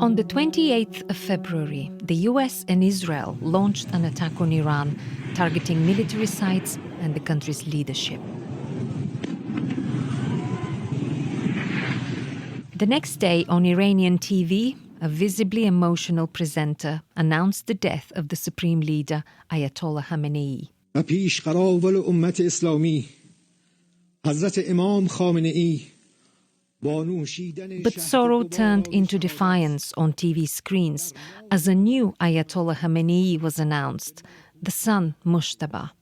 On the 28th of February, the US and Israel launched an attack on Iran, targeting military sites and the country's leadership. The next day, on Iranian TV, a visibly emotional presenter announced the death of the supreme leader, Ayatollah Khamenei. پیشقراول امت اسلامی حضرت امام خامنه‌ای But sorrow turned into defiance on TV screens as a new Ayatollah Khamenei was announced, the son Mujtaba.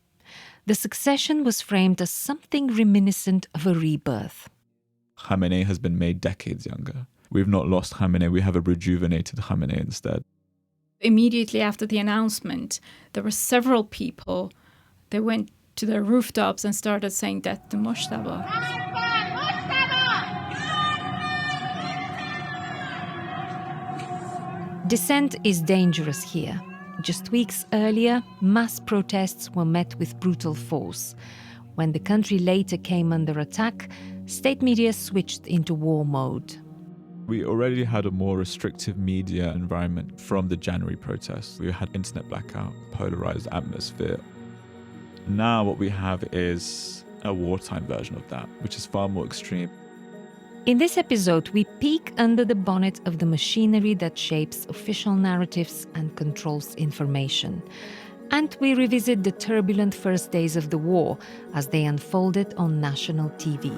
The succession was framed as something reminiscent of a rebirth. Khamenei has been made decades younger. We've not lost Khamenei, we have a rejuvenated Khamenei instead. Immediately after the announcement, there were several people, they went to their rooftops and started saying death to Mujtaba. Dissent is dangerous here. Just weeks earlier, mass protests were met with brutal force. When the country later came under attack, state media switched into war mode. We already had a more restrictive media environment from the January protests. We had internet blackout, polarized atmosphere. Now what we have is a wartime version of that, which is far more extreme. In this episode, we peek under the bonnet of the machinery that shapes official narratives and controls information. And we revisit the turbulent first days of the war as they unfolded on national TV.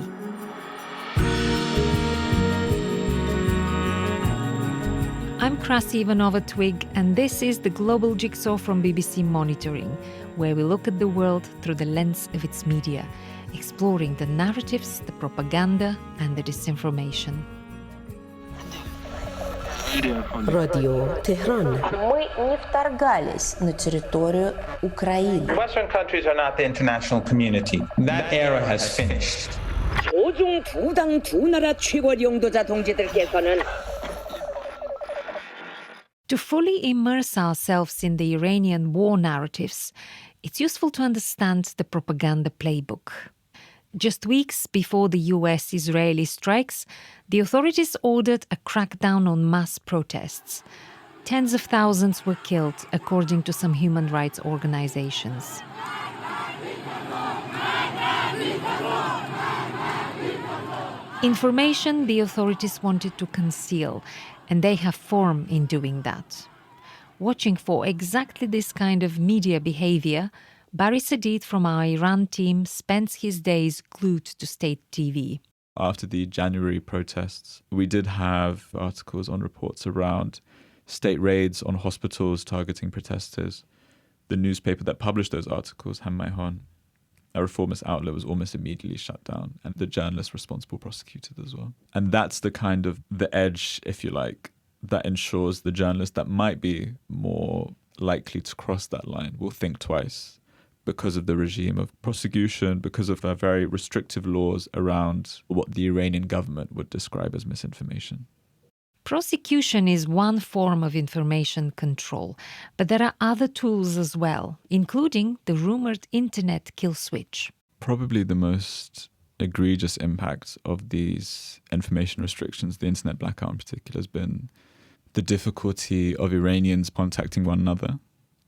I'm Krasi Ivanova-Twig, and this is the Global Jigsaw from BBC Monitoring, where we look at the world through the lens of its media, exploring the narratives, the propaganda, and the disinformation. Радио Tehran. Мы не вторгались на территорию Украины. Western countries are not the international community. That era has finished. 조중 두 당 두 나라 최고領導者 동지들께서는 To fully immerse ourselves in the Iranian war narratives, it's useful to understand the propaganda playbook. Just weeks before the US-Israeli strikes, the authorities ordered a crackdown on mass protests. Tens of thousands were killed, according to some human rights organizations. Information the authorities wanted to conceal, and they have form in doing that. Watching for exactly this kind of media behavior, Barry Sadid from our Iran team spends his days glued to state TV. After the January protests, we did have articles on reports around state raids on hospitals targeting protesters. The newspaper that published those articles, Ham Mayhan, a reformist outlet, was almost immediately shut down, and the journalists responsible prosecuted as well. And that's the kind of the edge, if you like, that ensures the journalist that might be more likely to cross that line will think twice because of the regime of prosecution, because of the very restrictive laws around what the Iranian government would describe as misinformation. Prosecution is one form of information control, but there are other tools as well, including the rumored internet kill switch. Probably the most egregious impact of these information restrictions, the internet blackout in particular, has been the difficulty of Iranians contacting one another,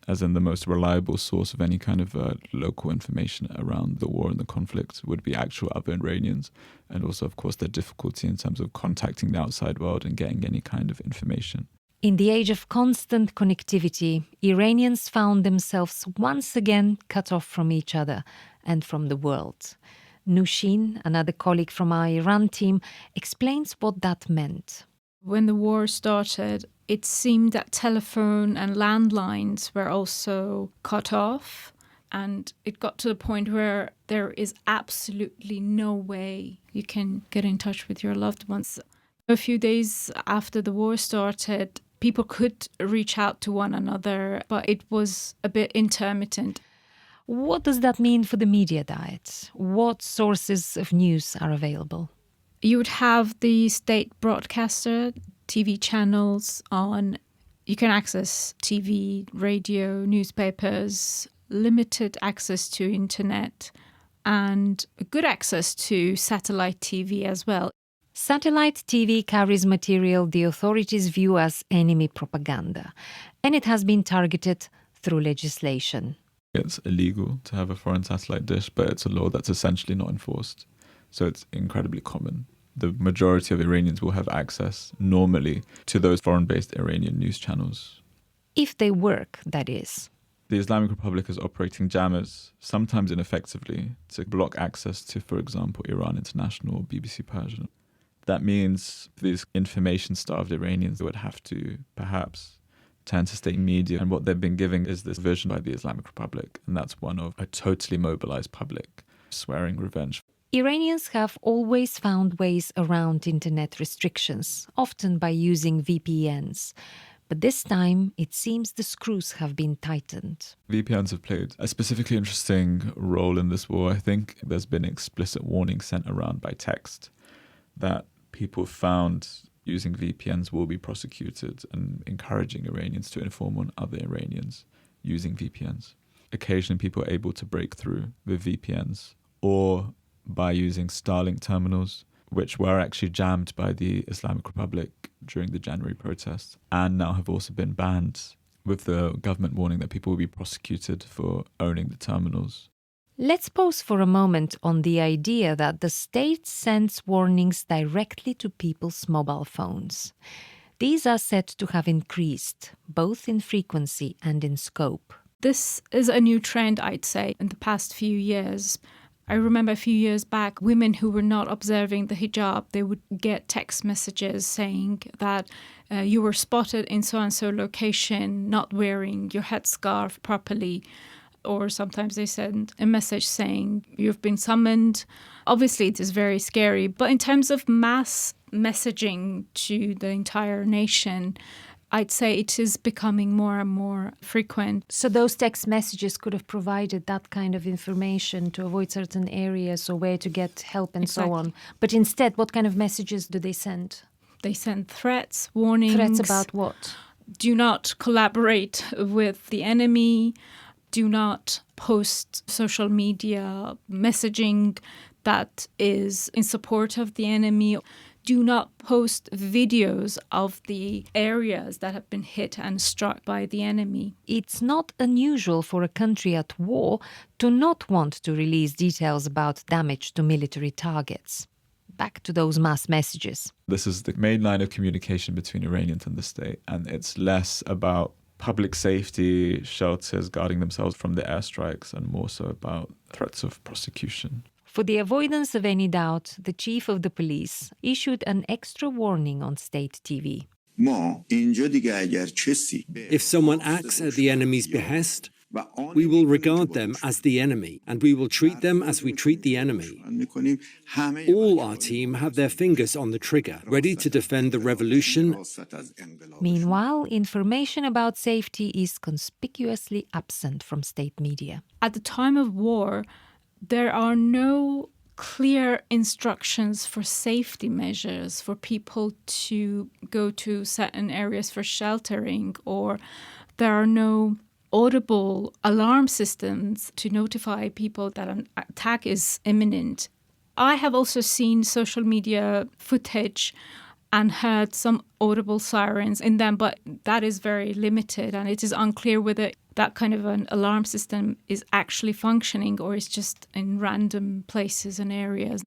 as in the most reliable source of any kind of local information around the war and the conflict would be actual other Iranians. And also, of course, the difficulty in terms of contacting the outside world and getting any kind of information. In the age of constant connectivity, Iranians found themselves once again cut off from each other and from the world. Nushin, another colleague from our Iran team, explains what that meant. When the war started, it seemed that telephone and landlines were also cut off. And it got to the point where there is absolutely no way you can get in touch with your loved ones. A few days after the war started, people could reach out to one another, but it was a bit intermittent. What does that mean for the media diet? What sources of news are available? You would have the state broadcaster, TV channels on. You can access TV, radio, newspapers, limited access to internet, and good access to satellite TV as well. Satellite TV carries material the authorities view as enemy propaganda, and it has been targeted through legislation. It's illegal to have a foreign satellite dish, but it's a law that's essentially not enforced. So it's incredibly common. The majority of Iranians will have access normally to those foreign-based Iranian news channels. If they work, that is. The Islamic Republic is operating jammers, sometimes ineffectively, to block access to, for example, Iran International or BBC Persian. That means these information-starved Iranians would have to perhaps turn to state media, and what they've been giving is this vision by the Islamic Republic, and that's one of a totally mobilized public swearing revenge. Iranians have always found ways around internet restrictions, often by using VPNs. But this time, it seems the screws have been tightened. VPNs have played a specifically interesting role in this war. I think there's been explicit warnings sent around by text that people found using VPNs will be prosecuted, and encouraging Iranians to inform on other Iranians using VPNs. Occasionally people are able to break through with VPNs or by using Starlink terminals, which were actually jammed by the Islamic Republic during the January protests and now have also been banned, with the government warning that people will be prosecuted for owning the terminals. Let's pause for a moment on the idea that the state sends warnings directly to people's mobile phones. These are said to have increased, both in frequency and in scope. This is a new trend, I'd say, in the past few years. I remember a few years back, women who were not observing the hijab, they would get text messages saying that you were spotted in so-and-so location, not wearing your headscarf properly. Or sometimes they send a message saying you've been summoned. Obviously, it is very scary. But in terms of mass messaging to the entire nation, I'd say it is becoming more and more frequent. So those text messages could have provided that kind of information to avoid certain areas or where to get help and so on. But instead, what kind of messages do they send? They send threats, warnings. Threats about what? Do not collaborate with the enemy. Do not post social media messaging that is in support of the enemy. Do not post videos of the areas that have been hit and struck by the enemy. It's not unusual for a country at war to not want to release details about damage to military targets. Back to those mass messages. This is the main line of communication between Iranians and the state, and it's less about public safety, shelters, guarding themselves from the airstrikes, and more so about threats of prosecution. For the avoidance of any doubt, the chief of the police issued an extra warning on state TV. If someone acts at the enemy's behest, we will regard them as the enemy, and we will treat them as we treat the enemy. All our team have their fingers on the trigger, ready to defend the revolution. Meanwhile, information about safety is conspicuously absent from state media. At the time of war, there are no clear instructions for safety measures for people to go to certain areas for sheltering, or there are no audible alarm systems to notify people that an attack is imminent. I have also seen social media footage and heard some audible sirens in them, but that is very limited, and it is unclear whether that kind of an alarm system is actually functioning or is just in random places and areas.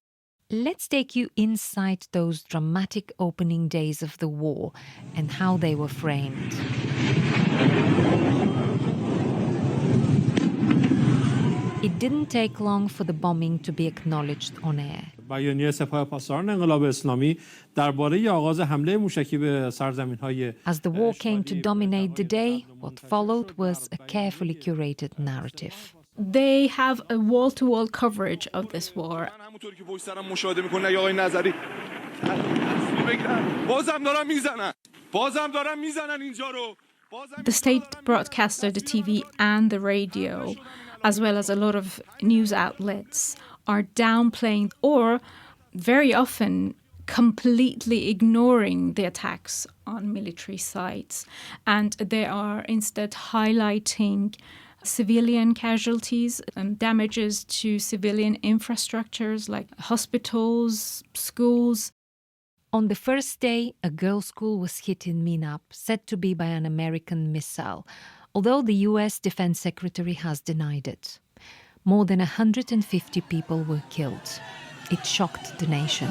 Let's take you inside those dramatic opening days of the war and how they were framed. It didn't take long for the bombing to be acknowledged on air. بیانیه سپاه پاسداران انقلاب اسلامی درباره آغاز حمله موشکی به سرزمین‌های As the war came to dominate the day, what followed was a carefully curated narrative. They have a wall-to-wall coverage of this war. The state broadcaster, the TV and the radio, as well as a lot of news outlets, are downplaying or very often completely ignoring the attacks on military sites. And they are instead highlighting civilian casualties and damages to civilian infrastructures like hospitals, schools. On the first day, a girls' school was hit in Minab, said to be by an American missile, although the US Defense Secretary has denied it. More than 150 people were killed. It shocked the nation.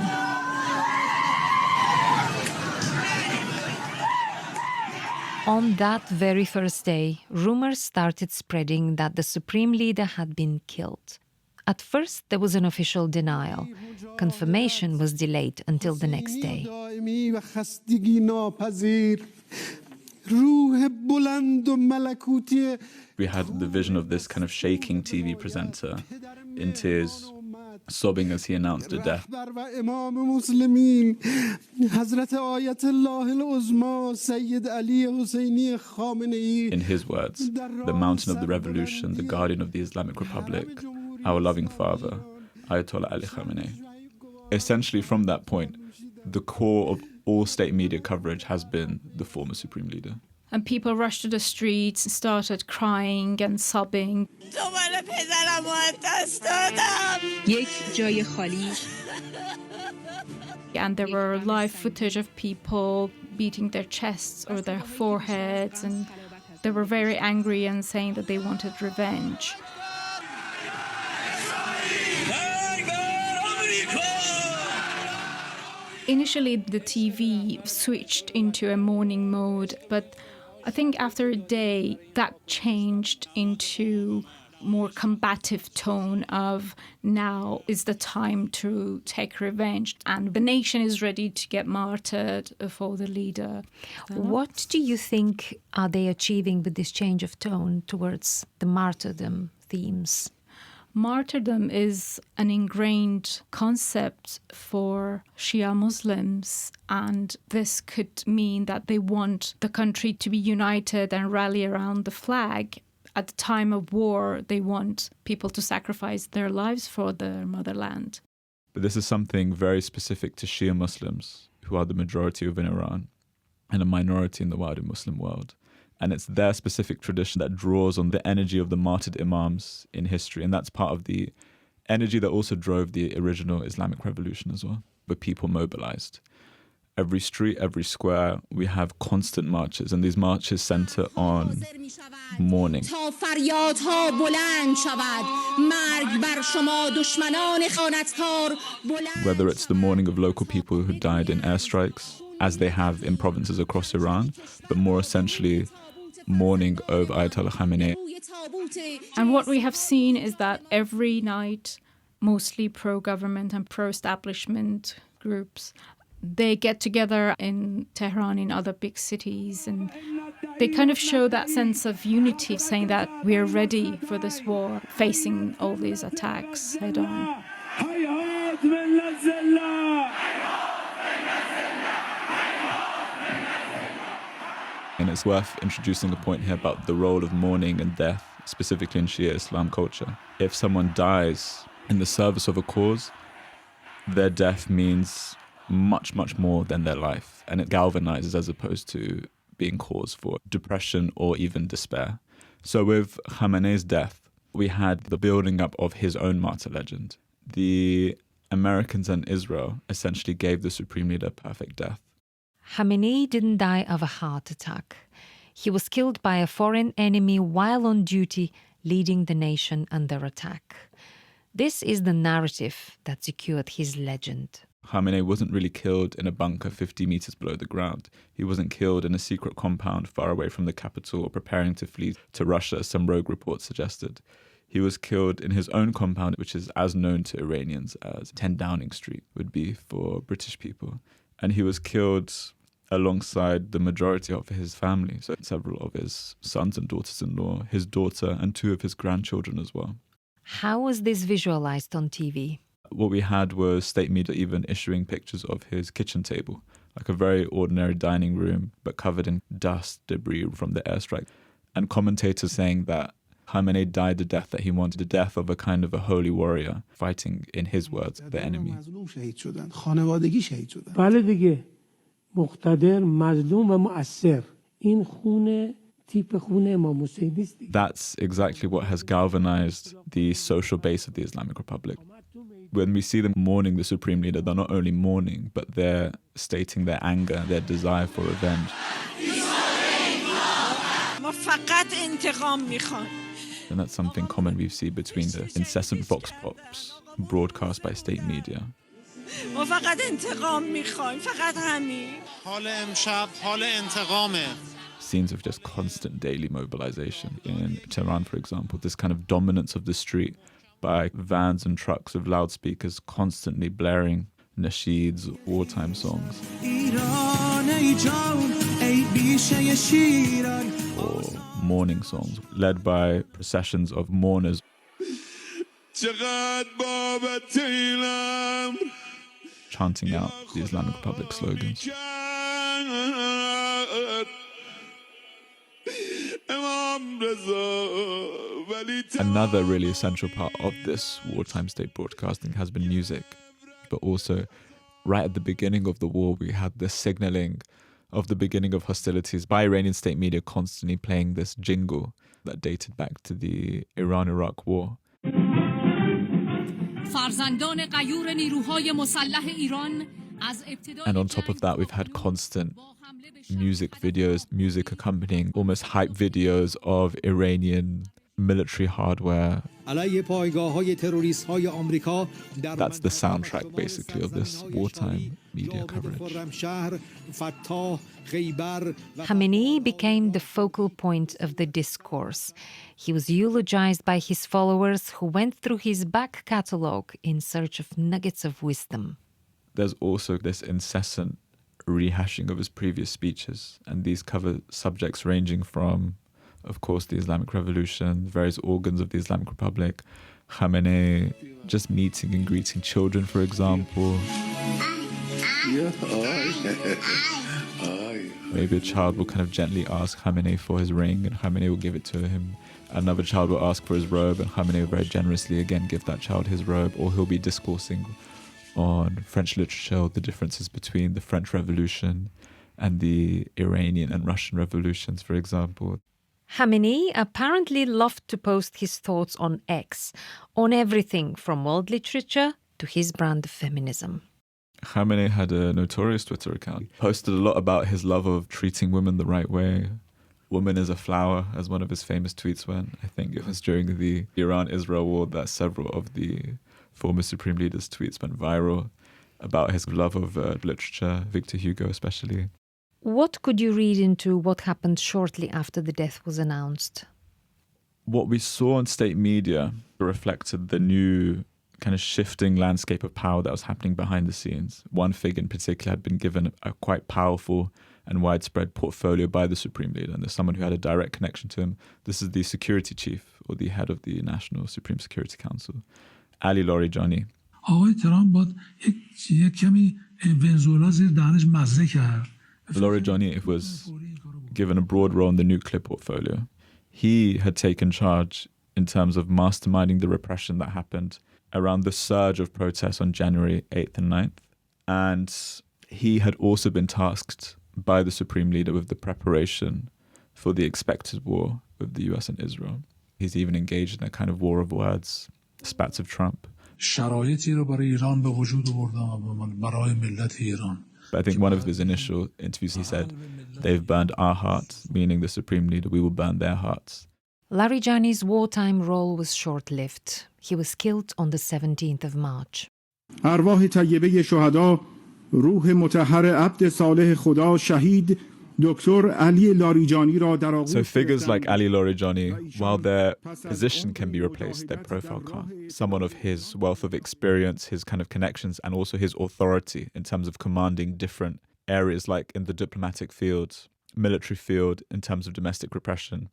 On that very first day, rumors started spreading that the supreme leader had been killed. At first, there was an official denial. Confirmation was delayed until the next day. We had the vision of this kind of shaking TV presenter in tears, sobbing as he announced a death. In his words, the mountain of the revolution, the guardian of the Islamic Republic, our loving father, Ayatollah Ali Khamenei. Essentially, from that point, the core of all state media coverage has been the former supreme leader. And people rushed to the streets and started crying and sobbing. And there were live footage of people beating their chests or their foreheads, and they were very angry and saying that they wanted revenge. Initially, the TV switched into a mourning mode, but I think after a day, that changed into more combative tone of now is the time to take revenge and the nation is ready to get martyred for the leader. What do you think are they achieving with this change of tone towards the martyrdom themes? Martyrdom is an ingrained concept for Shia Muslims, and this could mean that they want the country to be united and rally around the flag. At the time of war, they want people to sacrifice their lives for their motherland. But this is something very specific to Shia Muslims, who are the majority within Iran and a minority in the wider Muslim world. And it's their specific tradition that draws on the energy of the martyred imams in history. And that's part of the energy that also drove the original Islamic revolution as well, where people mobilized. Every street, every square, we have constant marches, and these marches center on mourning. Whether it's the mourning of local people who died in airstrikes, as they have in provinces across Iran, but more essentially, mourning over Ayatollah Khamenei. And what we have seen is that every night, mostly pro-government and pro-establishment groups, they get together in Tehran, in other big cities, and they kind of show that sense of unity, saying that we are ready for this war, facing all these attacks head on. And it's worth introducing a point here about the role of mourning and death, specifically in Shia Islam culture. If someone dies in the service of a cause, their death means much, much more than their life. And it galvanizes as opposed to being cause for depression or even despair. So with Khamenei's death, we had the building up of his own martyr legend. The Americans and Israel essentially gave the supreme leader a perfect death. Khamenei didn't die of a heart attack. He was killed by a foreign enemy while on duty, leading the nation under attack. This is the narrative that secured his legend. Khamenei wasn't really killed in a bunker 50 meters below the ground. He wasn't killed in a secret compound far away from the capital or preparing to flee to Russia, as some rogue reports suggested. He was killed in his own compound, which is as known to Iranians as 10 Downing Street would be for British people. And he was killed alongside the majority of his family, so several of his sons and daughters-in-law, his daughter, and 2 of his grandchildren as well. How was this visualized on TV? What we had was state media even issuing pictures of his kitchen table, like a very ordinary dining room, but covered in dust, debris from the airstrike. And commentators saying that Khamenei died the death that he wanted, the death of a kind of a holy warrior, fighting, in his words, the enemy. That's exactly what has galvanized the social base of the Islamic Republic. When we see them mourning the Supreme Leader, they're not only mourning, but they're stating their anger, their desire for revenge. And that's something common we see between the incessant vox pops broadcast by state media. Scenes of just constant daily mobilization. In Tehran, for example, this kind of dominance of the street by vans and trucks of loudspeakers constantly blaring nasheeds, wartime songs. Or mourning songs led by processions of mourners. Chanting out the Islamic Republic slogans. Another really essential part of this wartime state broadcasting has been music, but also right at the beginning of the war we had the signaling of the beginning of hostilities by Iranian state media constantly playing this jingle that dated back to the Iran-Iraq war. And on top of that, we've had constant music videos, music accompanying almost hype videos of Iranian military hardware. That's the soundtrack, basically, of this wartime media coverage. Khamenei became the focal point of the discourse. He was eulogized by his followers who went through his back catalogue in search of nuggets of wisdom. There's also this incessant rehashing of his previous speeches, and these cover subjects ranging from, of course, the Islamic Revolution, various organs of the Islamic Republic, Khamenei, just meeting and greeting children, for example. Maybe a child will kind of gently ask Khamenei for his ring, and Khamenei will give it to him. Another child will ask for his robe, and Khamenei will very generously again give that child his robe, or he'll be discoursing on French literature, the differences between the French Revolution and the Iranian and Russian revolutions, for example. Khamenei apparently loved to post his thoughts on X, on everything from world literature to his brand of feminism. Khamenei had a notorious Twitter account. He posted a lot about his love of treating women the right way. Woman is a flower, as one of his famous tweets went. I think it was during the Iran-Israel war that several of the former Supreme Leader's tweets went viral about his love of literature, Victor Hugo especially. What could you read into what happened shortly after the death was announced? What we saw on state media reflected the new kind of shifting landscape of power that was happening behind the scenes. One figure in particular had been given a quite powerful and widespread portfolio by the Supreme Leader, and there's someone who had a direct connection to him. This is the security chief, or the head of the National Supreme Security Council, Ali Larijani. Larijani was given a broad role in the nuclear portfolio. He had taken charge in terms of masterminding the repression that happened around the surge of protests on January 8th and 9th. And he had also been tasked by the Supreme Leader with the preparation for the expected war with the US and Israel. He's even engaged in a kind of war of words, spats of Trump. But I think one of his initial interviews, he said, "They've burned our hearts," meaning the Supreme Leader, we will burn their hearts. Larijani's wartime role was short-lived. He was killed on the 17th of March. ارواح طیبه شهدا، روح مطهر عبد صالح خدا شهید دکتر علی لاریجانی را در آغوش. So figures like Ali Larijani, while their position can be replaced, their profile can't. Someone of his wealth of experience, his kind of connections, and also his authority in terms of commanding different areas like in the diplomatic field, military field, in terms of domestic repression.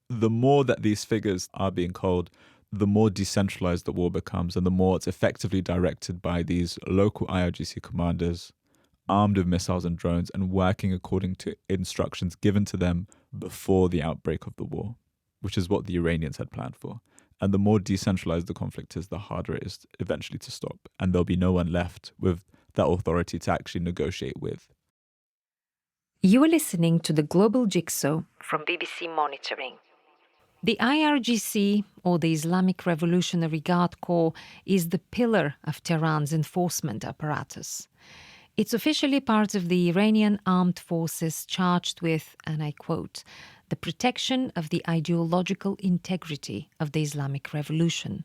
The more that these figures are being culled, the more decentralized the war becomes, and the more it's effectively directed by these local IRGC commanders, armed with missiles and drones, and working according to instructions given to them before the outbreak of the war, which is what the Iranians had planned for. And the more decentralized the conflict is, the harder it is eventually to stop. And there'll be no one left with that authority to actually negotiate with. You are listening to the Global Jigsaw from BBC Monitoring. The IRGC, or the Islamic Revolutionary Guard Corps, is the pillar of Tehran's enforcement apparatus. It's officially part of the Iranian armed forces charged with, and I quote, the protection of the ideological integrity of the Islamic Revolution.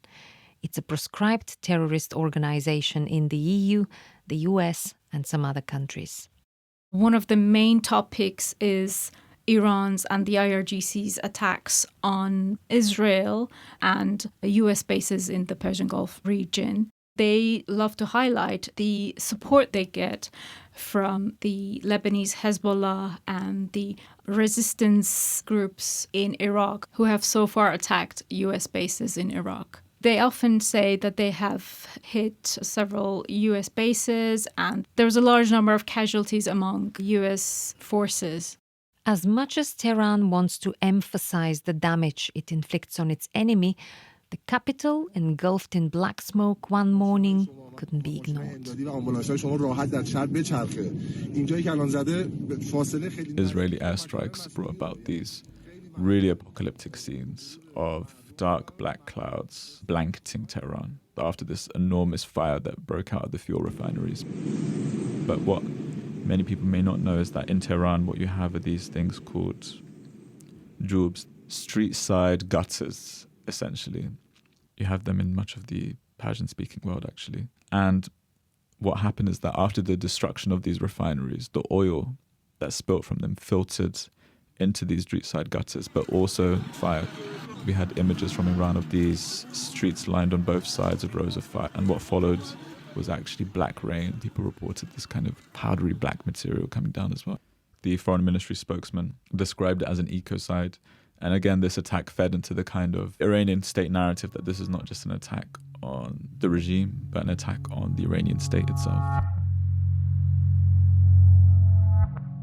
It's a proscribed terrorist organization in the EU, the US, and some other countries. One of the main topics is Iran's and the IRGC's attacks on Israel and US bases in the Persian Gulf region. They love to highlight the support they get from the Lebanese Hezbollah and the resistance groups in Iraq who have so far attacked US bases in Iraq. They often say that they have hit several US bases and there's a large number of casualties among US forces. As much as Tehran wants to emphasize the damage it inflicts on its enemy, the capital, engulfed in black smoke one morning, couldn't be ignored. Israeli airstrikes brought about these really apocalyptic scenes of dark black clouds blanketing Tehran after this enormous fire that broke out at the fuel refineries. But what many people may not know is that in Tehran, what you have are these things called jubs, street-side gutters, essentially. You have them in much of the Persian-speaking world, actually. And what happened is that after the destruction of these refineries, the oil that spilt from them filtered into these street-side gutters, but also fire. We had images from Iran of these streets lined on both sides of rows of fire. And what followed was actually black rain. People reported this kind of powdery black material coming down as well. The foreign ministry spokesman described it as an ecocide. And again, this attack fed into the kind of Iranian state narrative that this is not just an attack on the regime, but an attack on the Iranian state itself.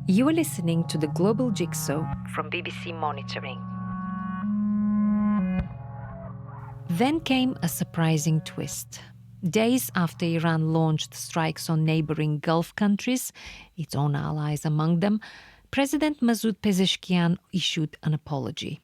You are listening to The Global Jigsaw from BBC Monitoring. Then came a surprising twist. Days after Iran launched strikes on neighboring Gulf countries, its own allies among them, President Masoud Pezeshkian issued an apology.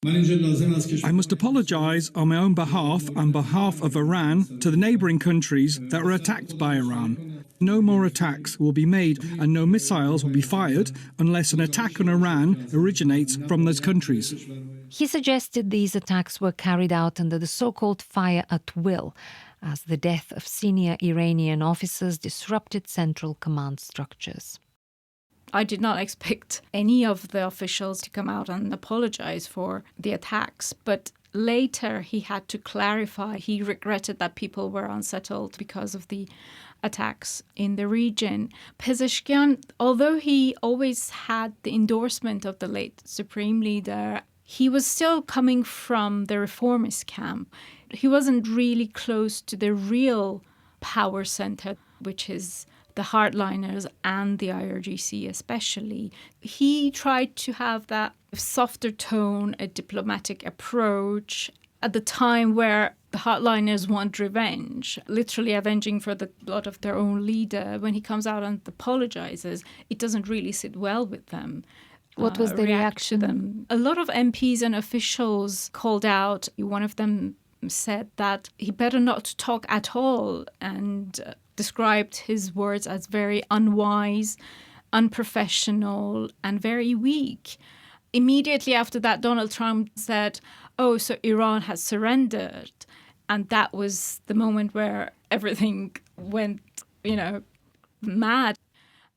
I must apologize on my own behalf and behalf of Iran to the neighboring countries that were attacked by Iran. No more attacks will be made and no missiles will be fired unless an attack on Iran originates from those countries. He suggested these attacks were carried out under the so-called fire at will, as the death of senior Iranian officers disrupted central command structures. I did not expect any of the officials to come out and apologize for the attacks, but later he had to clarify. He regretted that people were unsettled because of the attacks in the region. Pezeshkian, although he always had the endorsement of the late supreme leader, he was still coming from the reformist camp. He wasn't really close to the real power center, which is the hardliners and the IRGC especially. He tried to have that softer tone, a diplomatic approach at the time where the hardliners want revenge, literally avenging for the blood of their own leader. When he comes out and apologizes, it doesn't really sit well with them. What was the reaction? To them. A lot of MPs and officials called out. One of them said that he better not talk at all and described his words as very unwise, unprofessional, and very weak. Immediately after that, Donald Trump said, "Oh, so Iran has surrendered." And that was the moment where everything went, mad.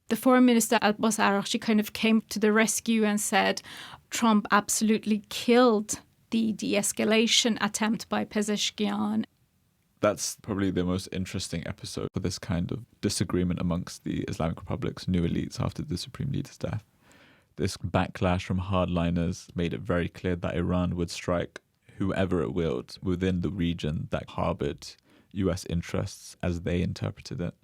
The foreign minister, Abbas Araghchi, kind of came to the rescue and said Trump absolutely killed the de-escalation attempt by Pezeshkian. That's probably the most interesting episode for this kind of disagreement amongst the Islamic Republic's new elites after the Supreme Leader's death. This backlash from hardliners made it very clear that Iran would strike whoever it willed within the region that harbored US interests as they interpreted it.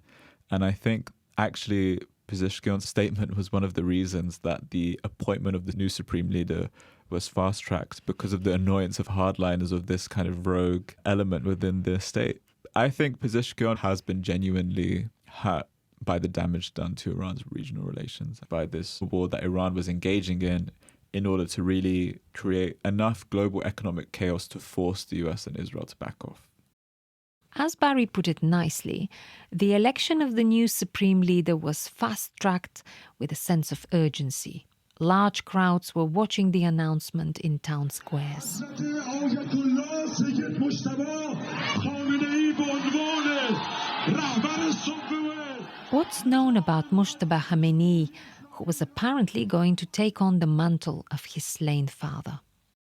And I think actually Pezeshkian's statement was one of the reasons that the appointment of the new Supreme Leader was fast-tracked, because of the annoyance of hardliners of this kind of rogue element within the state. I think Pezeshkian has been genuinely hurt by the damage done to Iran's regional relations, by this war that Iran was engaging in in order to really create enough global economic chaos to force the US and Israel to back off. As Barry put it nicely, the election of the new supreme leader was fast-tracked with a sense of urgency. Large crowds were watching the announcement in town squares. What's known about Mujtaba Khamenei, who was apparently going to take on the mantle of his slain father?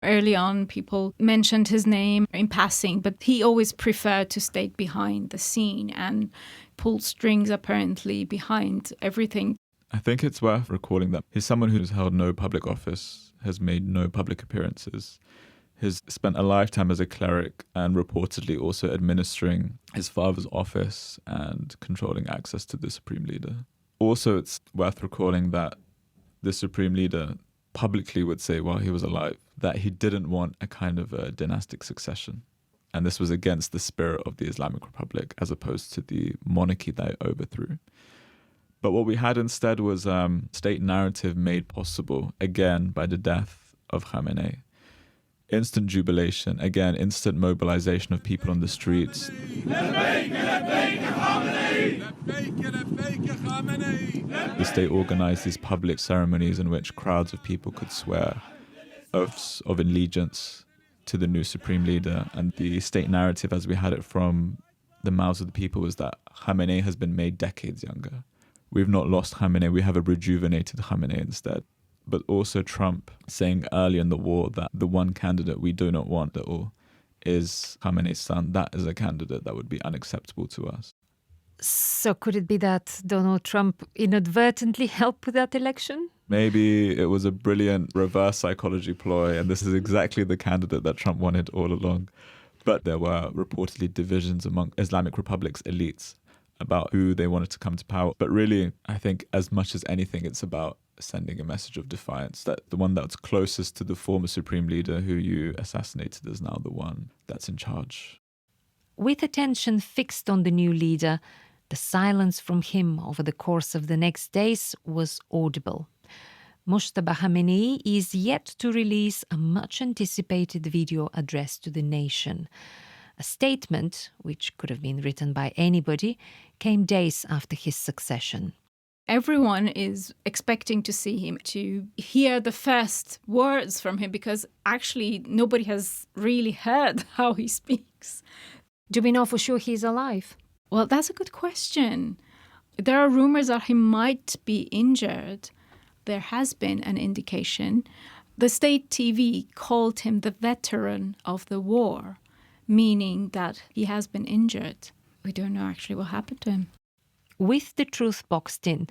Early on, people mentioned his name in passing, but he always preferred to stay behind the scene and pull strings, apparently, behind everything. I think it's worth recalling that he's someone who's held no public office, has made no public appearances, has spent a lifetime as a cleric and reportedly also administering his father's office and controlling access to the supreme leader. Also, it's worth recalling that the supreme leader publicly would say while he was alive that he didn't want a kind of a dynastic succession. And this was against the spirit of the Islamic Republic as opposed to the monarchy that it overthrew. But what we had instead was state narrative made possible, again, by the death of Khamenei. Instant jubilation, again, instant mobilization of people on the streets. The state organized these public ceremonies in which crowds of people could swear oaths of allegiance to the new supreme leader. And the state narrative, as we had it from the mouths of the people, was that Khamenei has been made decades younger. We've not lost Khamenei, we have a rejuvenated Khamenei instead. But also Trump saying early in the war that the one candidate we do not want at all is Khamenei's son. That is a candidate that would be unacceptable to us. So could it be that Donald Trump inadvertently helped with that election? Maybe it was a brilliant reverse psychology ploy, and this is exactly the candidate that Trump wanted all along. But there were reportedly divisions among Islamic Republic's elites about who they wanted to come to power. But really, I think as much as anything, it's about sending a message of defiance that the one that's closest to the former supreme leader who you assassinated is now the one that's in charge. With attention fixed on the new leader, the silence from him over the course of the next days was audible. Mujtaba Khamenei is yet to release a much-anticipated video addressed to the nation. A statement, which could have been written by anybody, came days after his succession. Everyone is expecting to see him, to hear the first words from him, because actually nobody has really heard how he speaks. Do we know for sure he's alive? Well, that's a good question. There are rumors that he might be injured. There has been an indication. The state TV called him the veteran of the war, meaning that he has been injured. We don't know actually what happened to him. With the truth boxed in,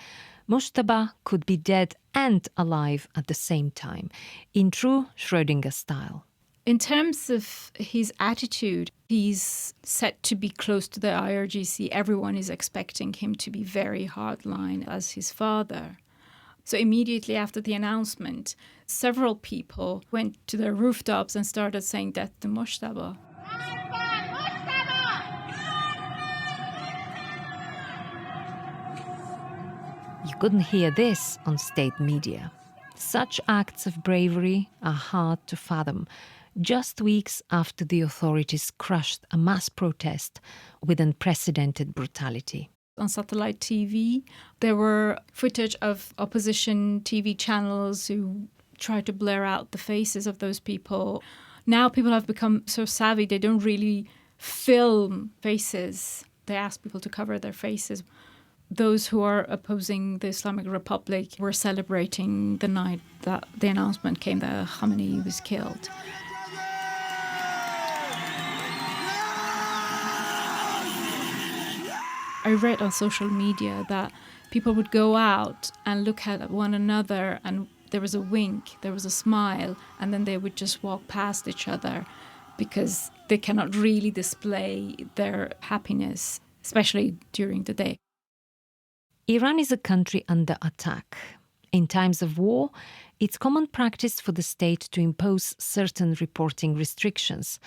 Mujtaba could be dead and alive at the same time, in true Schrödinger style. In terms of his attitude, he's set to be close to the IRGC. Everyone is expecting him to be very hardline as his father. So immediately after the announcement, several people went to their rooftops and started saying death to Mujtaba. You couldn't hear this on state media. Such acts of bravery are hard to fathom, just weeks after the authorities crushed a mass protest with unprecedented brutality. On satellite TV, there were footage of opposition TV channels who tried to blur out the faces of those people. Now people have become so savvy, they don't really film faces. They ask people to cover their faces. Those who are opposing the Islamic Republic were celebrating the night that the announcement came that Khamenei was killed. I read on social media that people would go out and look at one another, and there was a wink, there was a smile, and then they would just walk past each other because they cannot really display their happiness, especially during the day. Iran is a country under attack. In times of war, it's common practice for the state to impose certain reporting restrictions,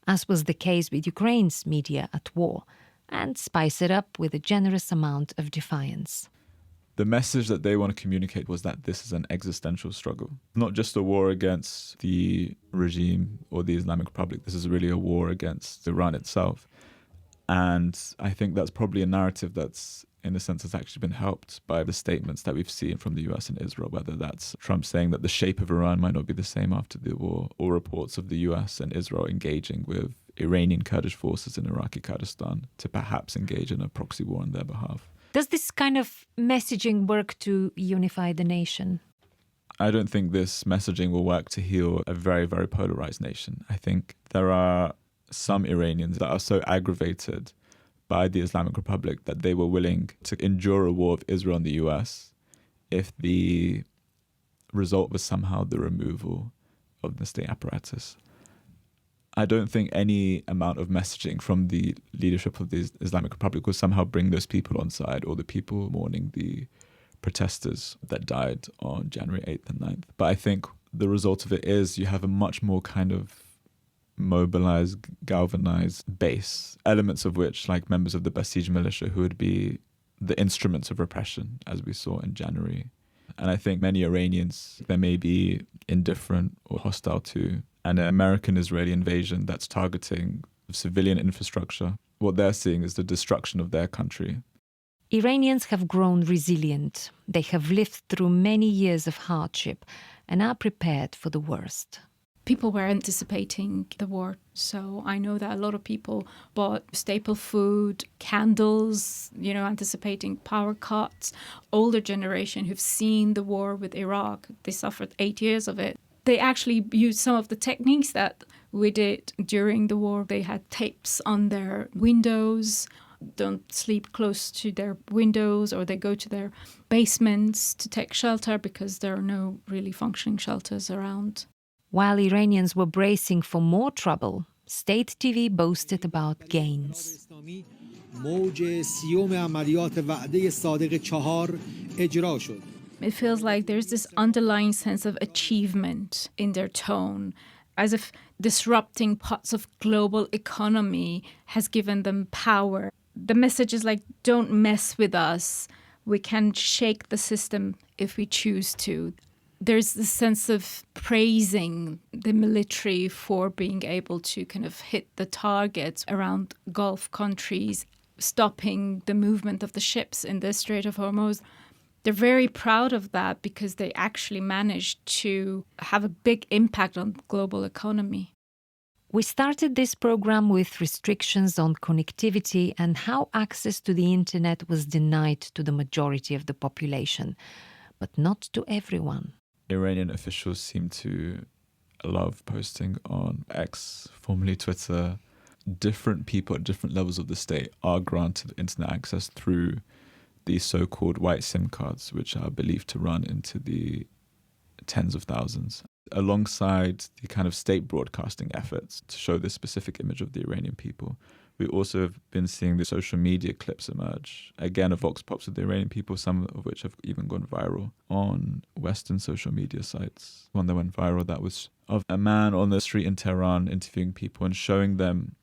as was the case with Ukraine's media at war, and spice it up with a generous amount of defiance. The message that they want to communicate was that this is an existential struggle, not just a war against the regime or the Islamic Republic. This is really a war against Iran itself. And I think that's probably a narrative that's, in a sense, has actually been helped by the statements that we've seen from the US and Israel, whether that's Trump saying that the shape of Iran might not be the same after the war, or reports of the US and Israel engaging with Iranian Kurdish forces in Iraqi Kurdistan to perhaps engage in a proxy war on their behalf. Does this kind of messaging work to unify the nation? I don't think this messaging will work to heal a very, very polarized nation. I think there are some Iranians that are so aggravated by the Islamic Republic that they were willing to endure a war of Israel and the US if the result was somehow the removal of the state apparatus. I don't think any amount of messaging from the leadership of the Islamic Republic will somehow bring those people on side, or the people mourning the protesters that died on January 8th and 9th. But I think the result of it is you have a much more kind of mobilized, galvanized base, elements of which, like members of the Basij militia, who would be the instruments of repression, as we saw in January. And I think many Iranians, they may be indifferent or hostile to an American-Israeli invasion that's targeting civilian infrastructure. What they're seeing is the destruction of their country. Iranians have grown resilient. They have lived through many years of hardship and are prepared for the worst. People were anticipating the war, so I know that a lot of people bought staple food, candles, anticipating power cuts. Older generation who've seen the war with Iraq, they suffered 8 years of it. They actually used some of the techniques that we did during the war. They had tapes on their windows, don't sleep close to their windows, or they go to their basements to take shelter because there are no really functioning shelters around. While Iranians were bracing for more trouble, state TV boasted about gains. It feels like there's this underlying sense of achievement in their tone, as if disrupting parts of global economy has given them power. The message is like, don't mess with us. We can shake the system if we choose to. There's this sense of praising the military for being able to kind of hit the targets around Gulf countries, stopping the movement of the ships in the Strait of Hormuz. They're very proud of that because they actually managed to have a big impact on the global economy. We started this program with restrictions on connectivity and how access to the internet was denied to the majority of the population, but not to everyone. Iranian officials seem to love posting on X, formerly Twitter. Different people at different levels of the state are granted internet access through these so-called white SIM cards, which are believed to run into the tens of thousands. Alongside the kind of state broadcasting efforts to show this specific image of the Iranian people, we also have been seeing the social media clips emerge, again, of vox pops of the Iranian people, some of which have even gone viral on Western social media sites. One that went viral that was of a man on the street in Tehran interviewing people and showing them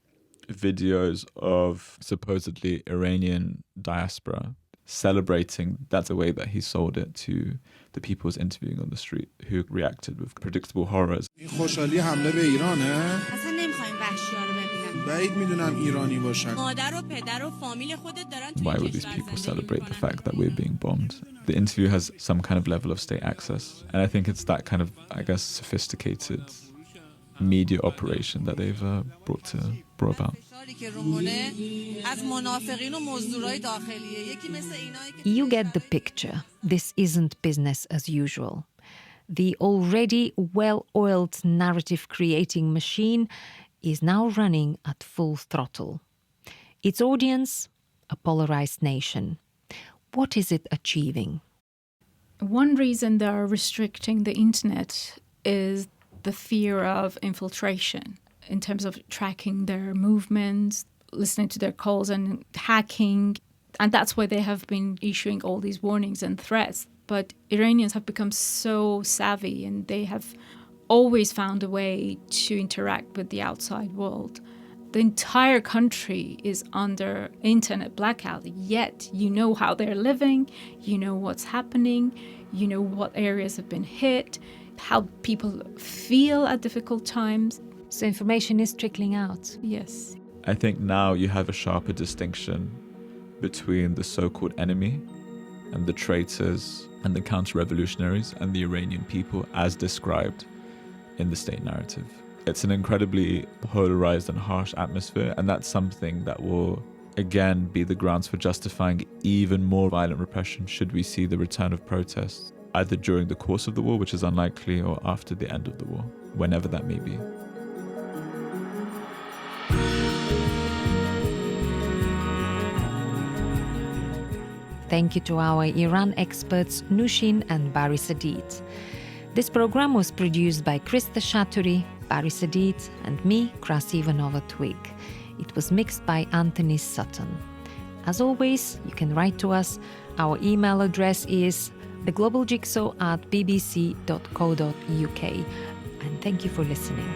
videos of supposedly Iranian diaspora celebrating. That's the way that he sold it to the people who was interviewing on the street, who reacted with predictable horrors. Why would these people celebrate the fact that we're being bombed? The interview has some kind of level of state access, and I think it's that kind of, sophisticated media operation that they've brought about. You get the picture. This isn't business as usual. The already well-oiled narrative-creating machine is now running at full throttle. Its audience, a polarized nation. What is it achieving? One reason they're restricting the internet is the fear of infiltration in terms of tracking their movements, listening to their calls and hacking. And that's why they have been issuing all these warnings and threats. But Iranians have become so savvy and they have always found a way to interact with the outside world the entire country is under internet blackout, yet you know how they're living, you know what's happening, you know what areas have been hit, how people feel at difficult times. So information is trickling out. Yes. I think now you have a sharper distinction between the so-called enemy and the traitors and the counter-revolutionaries and the Iranian people as described in the state narrative. It's an incredibly polarized and harsh atmosphere, and that's something that will again be the grounds for justifying even more violent repression should we see the return of protests, either during the course of the war, which is unlikely, or after the end of the war, whenever that may be. Thank you to our Iran experts Nushin and Barry Sadid. This program was produced by Krista Shaturi, Barry Sadid, and me, Krasi Ivanova-Twig. It was mixed by Anthony Sutton. As always, you can write to us. Our email address is theglobaljigsaw@bbc.co.uk. And thank you for listening.